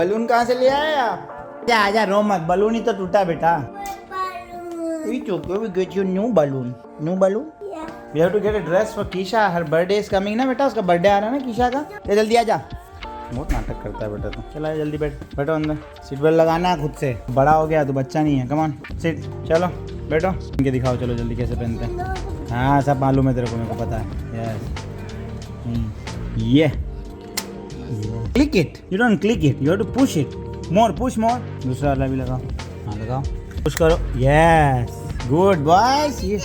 Balloon कहाँ से ले आए आप? क्या आजा, रो मत, बलून ही तो टूटा बेटा। New balloon, new balloon. We have to get a dress for Kisha. Her birthday is coming ना बेटा, उसका बर्थडे आ रहा है ना कीशा का। ये जल्दी आ जा। बहुत नाटक करता है बेटा तो। चला जल्दी बैठो अंदर। सीट बेल्ट लगाना है खुद से, बड़ा हो गया तो बच्चा नहीं है। कम ऑन सीट, चलो बैठो। इनके दिखाओ चलो जल्दी कैसे पहनते हैं। हाँ सब मालूम है तेरे को, मेरे को पता है। यस ये click it, you don't click it, you have to push it more, push more. दूसरा वाला भी लगाओ, हाँ लगाओ, पुश करो। Yes good boys, yes.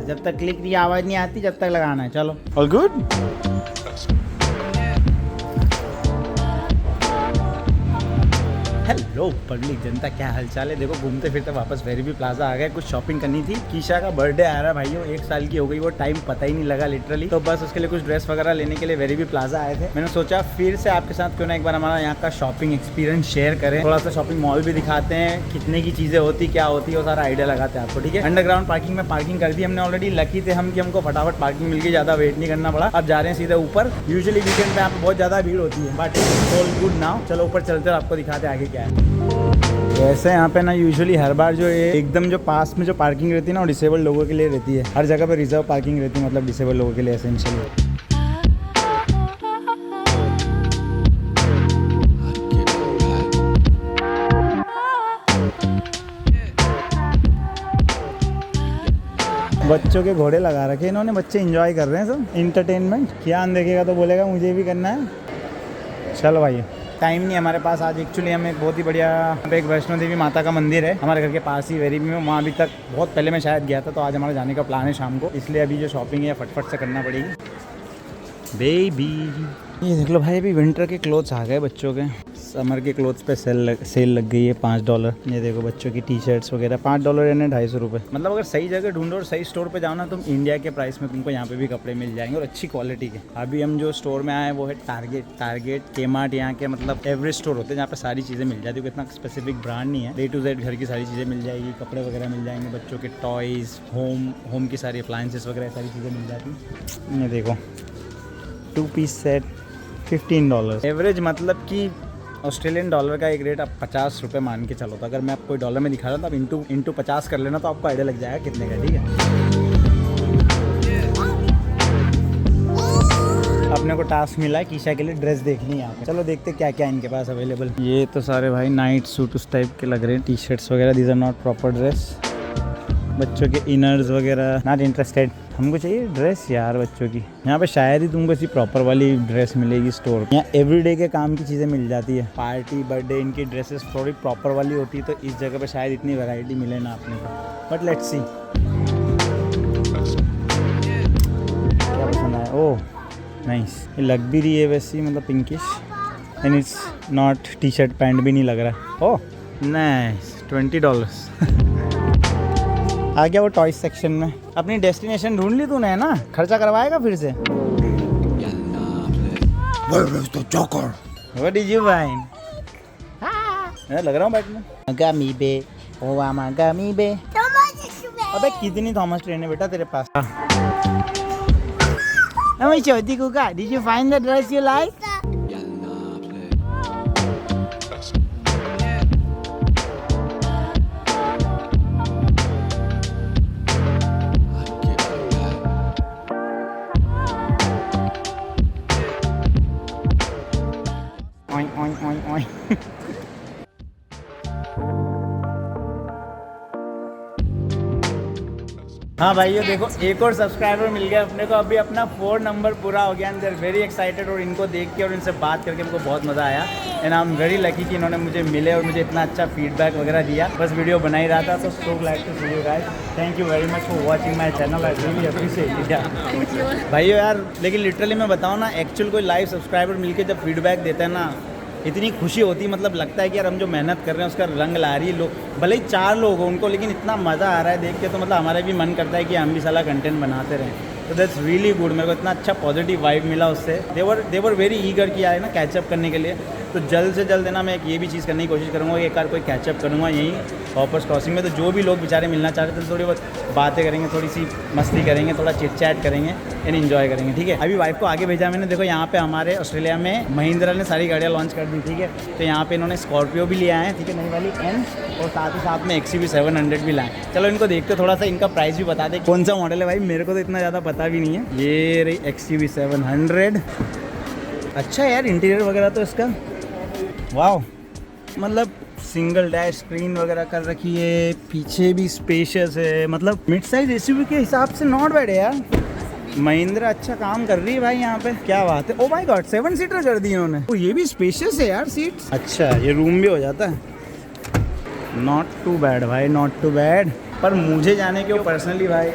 जब तक क्लिक की आवाज़ नहीं आती जब तक लगाना है। चलो ऑल गुड। हेलो पब्लिक जनता, क्या हालचाल है? देखो घूमते फिरते वापस वेरीबी प्लाजा आ गए। कुछ शॉपिंग करनी थी। कीशा का बर्थडे आ रहा है भाइयों, 1 साल की हो गई, वो टाइम पता ही नहीं लगा लिटरली। तो बस उसके लिए कुछ ड्रेस वगैरह लेने के लिए वेरीबी प्लाजा आए थे। मैंने सोचा फिर से आपके साथ क्यों ना एक बार हमारा यहाँ का शॉपिंग एक्सपीरियंस शेयर करें। थोड़ा सा शॉपिंग मॉल भी दिखाते हैं, कितने की चीज़ें होती क्या होती है वो सारा आइडिया लगाते हैं आपको। ठीक है, अंडरग्राउंड पार्किंग में पार्किंग कर दी हमने ऑलरेडी। लकी थे हम कि हमको फटाफट पार्किंग मिल गई, ज़्यादा वेट नहीं करना पड़ा। अब जा रहे हैं सीधे ऊपर। यूजुअली वीकेंड पे यहाँ पे बहुत ज़्यादा भीड़ होती है, बट ऑल गुड नाउ। चलो ऊपर चलते आपको दिखाते आगे क्या है। वैसे यहाँ पे ना यूजुअली हर बार जो है एकदम जो पास में जो पार्किंग रहती है ना वो डिसेबल लोगों के लिए रहती है। हर जगह पे रिजर्व पार्किंग रहती है, मतलब डिसेबल लोगों के लिए एसेंशियल। बच्चों के घोड़े लगा रखे इन्होंने, बच्चे एंजॉय कर रहे हैं सब इंटरटेनमेंट। क्या देखेगा तो बोलेगा मुझे भी करना है। चलो भाई टाइम नहीं हमारे पास आज। एक्चुअली हम एक बहुत ही बढ़िया एक वैष्णो देवी माता का मंदिर है हमारे घर के पास ही वेरीबी में, वहाँ अभी तक बहुत पहले मैं शायद गया था। तो आज हमारा जाने का प्लान है शाम को, इसलिए अभी जो शॉपिंग है फटफट से करना पड़ेगी। ये देख लो भाई, अभी विंटर के क्लोथ्स आ गए बच्चों के। समर के क्लोथ्स पे सेल लग गई है $5। ये देखो बच्चों की टी शर्ट्स वगैरह $5 यानी ₹250। मतलब अगर सही जगह ढूंढो और सही स्टोर पे जाओ ना, तुम इंडिया के प्राइस में तुमको यहाँ पे भी कपड़े मिल जाएंगे और अच्छी क्वालिटी के। अभी हम जो स्टोर में आए हैं वो है टारगेट केमार्ट। यहाँ के मतलब एवरेज स्टोर होते हैं जहाँ पे सारी चीज़ें मिल जाती है। इतना स्पेसिफिक ब्रांड नहीं है, A to Z घर की सारी चीज़ें मिल जाएगी, कपड़े वगैरह मिल जाएंगे, बच्चों के टॉयज़, होम की सारी अप्लायंसेस वगैरह सारी चीज़ें मिल जाती हैं। ये देखो 2-piece सेट $15 एवरेज, मतलब कि ऑस्ट्रेलियन डॉलर का एक रेट आप ₹50 मान के चलो। तो अगर मैं आपको कोई डॉलर में दिखा रहा हूँ तो आप इंटू 50 कर लेना, तो आपको आइडिया लग जाएगा कितने का। ठीक है, अपने को टास्क मिला है कीशा के लिए ड्रेस देखनी है यहाँ पे। चलो देखते क्या क्या इनके पास अवेलेबल। ये तो सारे भाई नाइट सूट उस टाइप के लग रहे हैं, टी शर्ट्स वगैरह। These are not proper dress. बच्चों के इनर्स वगैरह नॉट इंटरेस्टेड। हमको चाहिए ड्रेस यार बच्चों की। यहाँ पे शायद ही तुमको ऐसी प्रॉपर वाली ड्रेस मिलेगी स्टोर। यहाँ एवरीडे के काम की चीज़ें मिल जाती है। पार्टी बर्थडे इनकी ड्रेसेस थोड़ी प्रॉपर वाली होती है, तो इस जगह पे शायद इतनी वैरायटी मिले ना अपने को। बट लेट्स सी क्या पसंद आया। ओह नाइस, ये लग भी रही है वैसी, मतलब pinkish, and it's not T shirt pant भी नहीं लग रहा है। ओह नाइस, $20 आ गया वो टॉयज सेक्शन में। अपनी डेस्टिनेशन ढूंढ ली तूने है ना, खर्चा करवाएगा फिर से। What did you find? लग रहा हूँ बैठने। गमी बे, ओवामा गमी बे। अबे कितनी थॉमस ट्रेन है बेटा तेरे पास? मैं छोटी कुका, did you find the dress you like? ओय हाँ भाई ये देखो एक और सब्सक्राइबर मिल गया अपने को। अभी अपना 4 नंबर पूरा हो गया। And they are very excited. और इनको देख के और इनसे बात करके हमको बहुत मज़ा आया। And I am very lucky कि इन्होंने मुझे मिले और मुझे इतना अच्छा फीडबैक वगैरह दिया। बस वीडियो बना ही रहा था, तो so glad to see you guys. Thank you very much for watching my channel. I really appreciate it भाई यार। लेकिन लिटरली मैं बताऊँ ना, एक्चुअल कोई लाइव सब्सक्राइबर मिलकर जब फीडबैक देता है ना, इतनी खुशी होती है। मतलब लगता है कि यार हम जो मेहनत कर रहे हैं उसका रंग ला रही है। लोग भले ही 4 लोग हो उनको, लेकिन इतना मज़ा आ रहा है देख के, तो मतलब हमारा भी मन करता है कि हम भी साला कंटेंट बनाते रहें। तो दैट्स रियली गुड। मेरे को इतना अच्छा पॉजिटिव वाइब मिला उससे। देवर वेरी ईगर किया है ना कैचअप करने के लिए। तो जल्द से जल्द है ना मैं एक ये भी चीज़ करने की कोशिश करूँगा कि एक बार कोई कैचअप करूँगा यहीं हॉपर्स क्रॉसिंग में। तो जो भी लोग बेचारे मिलना चाहते थे थोड़ी बहुत बातें करेंगे, थोड़ी सी मस्ती करेंगे, थोड़ा चिट चैट करेंगे एंड इन्जॉय करेंगे, ठीक है। अभी वाइफ को आगे भेजा मैंने। देखो यहाँ पे हमारे ऑस्ट्रेलिया में महिंद्रा ने सारी गाड़ियाँ लॉन्च कर दी, ठीक है। तो यहाँ पे इन्होंने स्कॉर्पियो भी लिया है, ठीक है, नई वाली एन, और साथ ही साथ में XUV 700 भी लाए। चलो इनको देखते थोड़ा सा, इनका प्राइस भी बता दे कौन सा मॉडल है भाई, मेरे को तो इतना ज़्यादा पता भी नहीं है। ये रही XUV 700। अच्छा यार इंटीरियर वगैरह तो इसका वाह, मतलब सिंगल डैश स्क्रीन वगैरह कर रखी है, पीछे भी स्पेशियस है, मतलब मिड साइज SUV के हिसाब से नॉट बैड है यार। महिंद्रा अच्छा काम कर रही है भाई यहाँ पे, क्या बात है। ओ माय गॉड 7 सीटर कर दी इन्होंने। तो ये भी स्पेशियस है यार सीट्स। अच्छा ये रूम भी हो जाता है, नॉट टू बैड भाई, नॉट टू बैड। पर मुझे जाने के वो पर्सनली भाई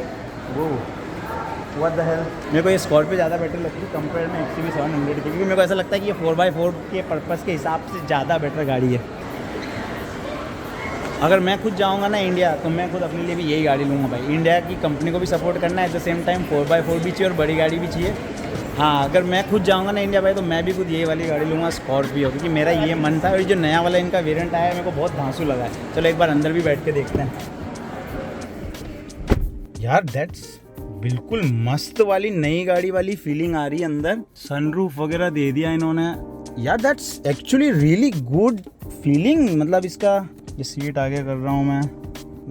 वो व्हाट द हेल, मेरे को ये स्कॉर्पियो ज़्यादा बेटर लगती है कंपेयर में XUV 700 क्योंकि मेरे को ऐसा लगता है कि ये 4x4 के पर्पज़ के हिसाब से ज़्यादा बेटर गाड़ी है। अगर मैं खुद जाऊंगा ना इंडिया तो मैं खुद अपने लिए भी यही गाड़ी लूँगा भाई। इंडिया की कंपनी को भी सपोर्ट करना है, at the same time 4x4 भी चाहिए और बड़ी गाड़ी भी चाहिए। हाँ अगर मैं खुद जाऊंगा ना इंडिया भाई तो मैं भी खुद यही वाली गाड़ी लूँगा स्कॉर्पियो, क्योंकि मेरा ये मन था। और जो नया वाला इनका वेरिएंट आया है मेरे को बहुत धांसू लगा है। चलो एक बार अंदर भी बैठ के देखते हैं यार। दैट्स बिल्कुल मस्त वाली नई गाड़ी वाली फीलिंग आ रही है अंदर। सनरूफ वगैरह दे दिया इन्होंने यार, that's actually really good feeling. मतलब इसका ये सीट आगे कर रहा हूँ मैं,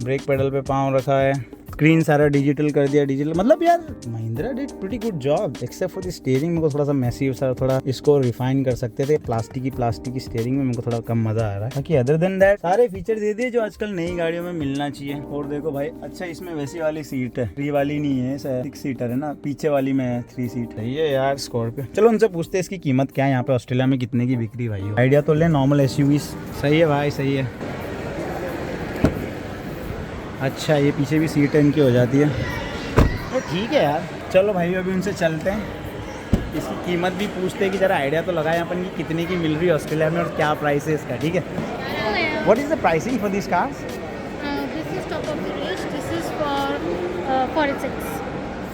ब्रेक पेडल पे पाँव रखा है, स्क्रीन सारा डिजिटल कर दिया, डिजिटल। मतलब यार Mahindra did pretty good job except for the steering. मेरे को थोड़ा सा मैसी सारा थोड़ा इसको रिफाइन कर सकते थे। प्लास्टिक की स्टीयरिंग में मेरे को थोड़ा कम मजा आ रहा है। बाकी अदर देन दैट सारे फीचर दे दिए जो आजकल नई गाड़ियों में मिलना चाहिए। और देखो भाई अच्छा इसमें वैसी वाली सीट है, 3 वाली नहीं है, 6 सीटर है ना, पीछे वाली में 3 सीट है। ये यार स्कॉर्पियो, चलो उनसे पूछते हैं इसकी कीमत क्या है, यहाँ पे ऑस्ट्रेलिया में कितने की बिक्री भाई। आइडिया तो ले नॉर्मल SUV। सही है भाई सही है। अच्छा ये पीछे भी सीट इनकी हो जाती है तो ठीक है यार। चलो भाई अभी उनसे चलते हैं, इसकी कीमत भी पूछते हैं कि ज़रा आइडिया तो लगाएं अपन की कितने की मिल रही है ऑस्ट्रेलिया में और क्या प्राइस है इसका, ठीक है। What is the pricing for this cars? This is top of the range. This is for 46.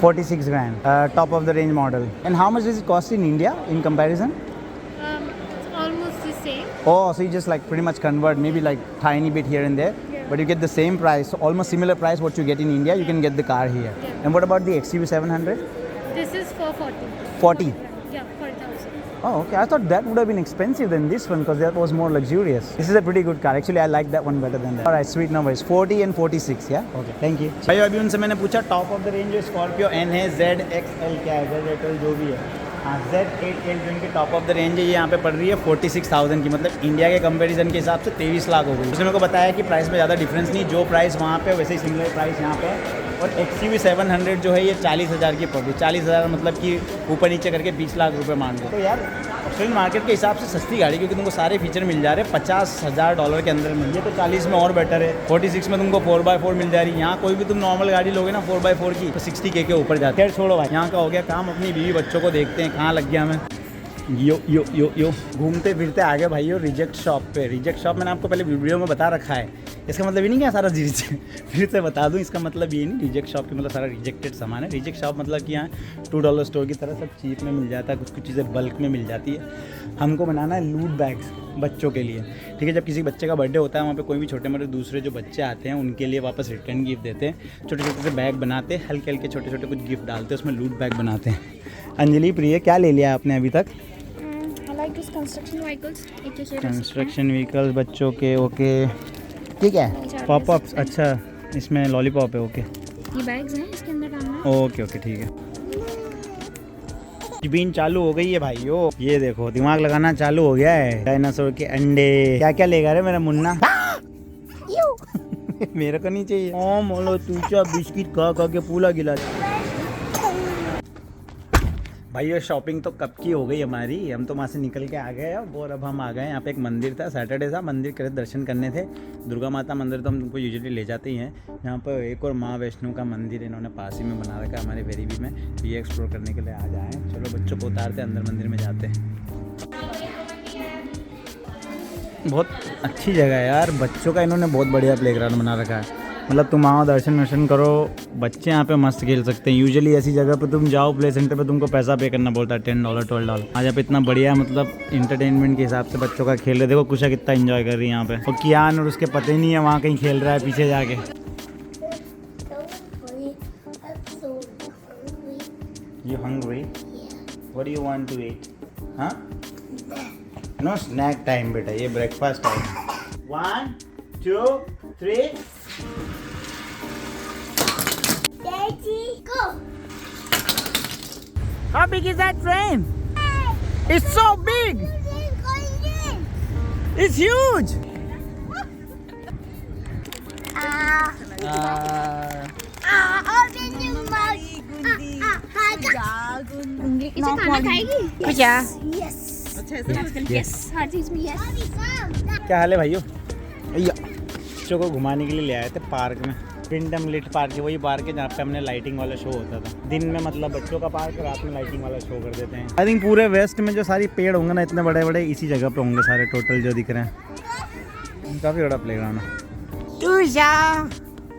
46 grand, top of the range model. And how much does it cost in India in comparison? It's almost the same. Oh, so you just like pretty much convert, maybe like tiny bit here and there, Yeah. but you get the same price, so almost similar price what you get in India, you can get the car here. Yeah. And what about the XUV 700? This is for 40. 40. Yeah, 40,000. Oh, okay. I thought that would have been expensive than this one because that was more luxurious. This is a pretty good car. Actually, I like that one better than that. All right, sweet numbers. 40 and 46, yeah? Okay, thank you. भाई अभी उनसे मैंने पूछा top of the range जो Scorpio N है, ZXL क्या है, ZXL जो भी है, हाँ Z8L जो इनकी टॉप ऑफ द रेंज है, ये यहाँ पे पड़ रही है 46,000 की। मतलब इंडिया के कंपैरिजन के हिसाब से 23 लाख हो गई। उसने मेरे को बताया कि प्राइस में ज़्यादा डिफरेंस नहीं, जो प्राइस वहाँ पे वैसे ही सिमिलर प्राइस यहाँ पे है। और XUV 700 जो है ये 40,000 की पड़ रही। 40,000 मतलब कि ऊपर नीचे करके 20 लाख रुपए मान लो। तो यार ऑस्ट्रेलियन मार्केट के हिसाब से सस्ती गाड़ी, क्योंकि तुमको सारे फीचर मिल जा रहे हैं $50,000 के अंदर मिल। ये तो 40 में और बेटर है, 46 में तुमको 4x4 मिल जा रही है। यहाँ कोई भी तुम नॉर्मल गाड़ी लोगे ना 4x4 की तो 60K के ऊपर जाते हैं। छोड़ो भाई यहाँ का हो गया काम, अपनी बीवी बच्चों को देखते हैं कहाँ लग गया हमें। यो घूमते फिरते आ गए भाई रिजेक्ट शॉप पे। रिजेक्ट शॉप मैंने आपको पहले वीडियो में बता रखा है, इसका मतलब ये नहीं क्या सारा चीज़ फिर से बता दूं। इसका मतलब ये नहीं रिजेक्ट शॉप की मतलब सारा रिजेक्टेड सामान है। रिजेक्ट शॉप मतलब कि यहाँ $2 स्टोर की तरह सब चीप में मिल जाता है, कुछ चीज़ें बल्क में मिल जाती है। हमको बनाना है लूट बैग्स बच्चों के लिए, ठीक है। जब किसी बच्चे का बर्थडे होता है वहाँ पे कोई भी छोटे मोटे दूसरे जो बच्चे आते हैं उनके लिए वापस रिटर्न गिफ्ट देते हैं। छोटे छोटे से बैग बनाते हैं, हल्के हल्के छोटे छोटे कुछ गिफ्ट डालते हैं, उसमें लूट बैग बनाते हैं। अंजलि प्रिय क्या ले लिया आपने अभी तक? Construction vehicles. कंस्ट्रक्शन व्हीकल्स बच्चों के, ओके ठीक है। पॉपअप्स, अच्छा इसमें लॉलीपॉप है, ओके। ये बैग्स हैं इसके अंदर डालना है। ओके ओके ठीक है। बीन चालू हो गई है भाइयों, ये देखो दिमाग लगाना चालू हो गया है। डायनासोर के अंडे, क्या क्या लेगा रे मेरा मुन्ना? मेरे को नहीं चाहिए। ओ मोलो तूचा बिस्किट खा खा के पूरा गिला। भाई ये शॉपिंग तो कब की हो गई हमारी, हम तो वहाँ से निकल के आ गए और अब हम आ गए। यहाँ पे एक मंदिर था, सैटरडे था, मंदिर के दर्शन करने थे। दुर्गा माता मंदिर तो हम तुमको यूजुअली ले जाते ही हैं। यहाँ पर एक और माँ वैष्णो का मंदिर इन्होंने पास ही में बना रखा है हमारे वेरीबी में। ये एक्सप्लोर करने के लिए आज आए। चलो बच्चों को उतारते अंदर मंदिर में जाते हैं। बहुत अच्छी जगह है यार, बच्चों का इन्होंने बहुत बढ़िया प्लेग्राउंड बना रखा है। मतलब तुम आओ, दर्शन वर्शन करो, बच्चे यहाँ पे मस्त खेल सकते हैं। यूजुअली ऐसी जगह पे तुम जाओ प्ले सेंटर पे, तुमको पैसा पे करना बोलता है, $10 $12। आज यहाँ पे इतना बढ़िया मतलब इंटरटेनमेंट के हिसाब से बच्चों का खेल रहे। देखो कुशा कितना एंजॉय कर रही है यहाँ पे, और कियान और उसके पता ही नहीं है वहाँ कहीं खेल रहा है पीछे जाके। You hungry? What do you want to eat? हाँ? No snack time बेटा, ये breakfast time। 1, 2, 3। Daddy, go. How big is that train? It's so big. It's huge. इसे खाना खाएगी? Yes. हर चीज में yes. क्या हाल है भाइयों? भैया बच्चों को घुमाने के लिए ले आए थे पार्क में। पिंडम लिट पार्क है, वही पार्क है जहाँ पे हमने लाइटिंग वाला शो होता था। दिन में मतलब बच्चों का पार्क, रात में लाइटिंग वाला शो कर देते हैं। आई थिंक पूरे वेस्ट में जो सारी पेड़ होंगे ना इतने बड़े बड़े, इसी जगह पे होंगे सारे टोटल जो दिख रहे हैं। काफ़ी बड़ा प्ले ग्राउंड है। तुषा,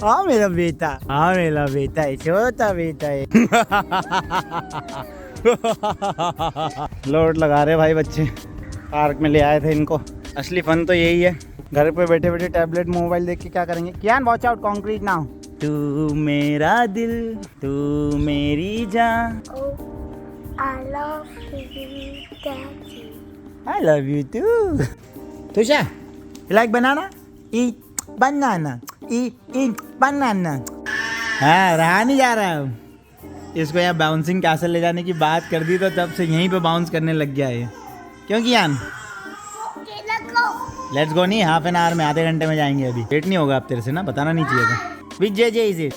हाँ मेरा बेटा, हाँ मेरा बेटा है, छोटा बेटा है। लोड लगा रहे भाई बच्चे, पार्क में ले आए थे इनको। असली फन तो यही है, घर पे बैठे बैठे टैबलेट मोबाइल देख के क्या करेंगे। Kiaan watch out concrete now. तू मेरा दिल, तू मेरी जान, I love you too. Tusha, you like banana? Eat banana, eat banana। हाँ, रहा नहीं जा रहा हूँ। इसको यहाँ बाउंसिंग कैसल ले जाने की बात कर दी तो तब से यहीं पे बाउंस करने लग गया है। क्यों कियान? लेट्स गो नहीं, हाफ एन आवर में, आधे घंटे में जाएंगे। अभी वेट नहीं होगा आप तेरे से ना, बताना नहीं चाहिए था। विच जे इज इट?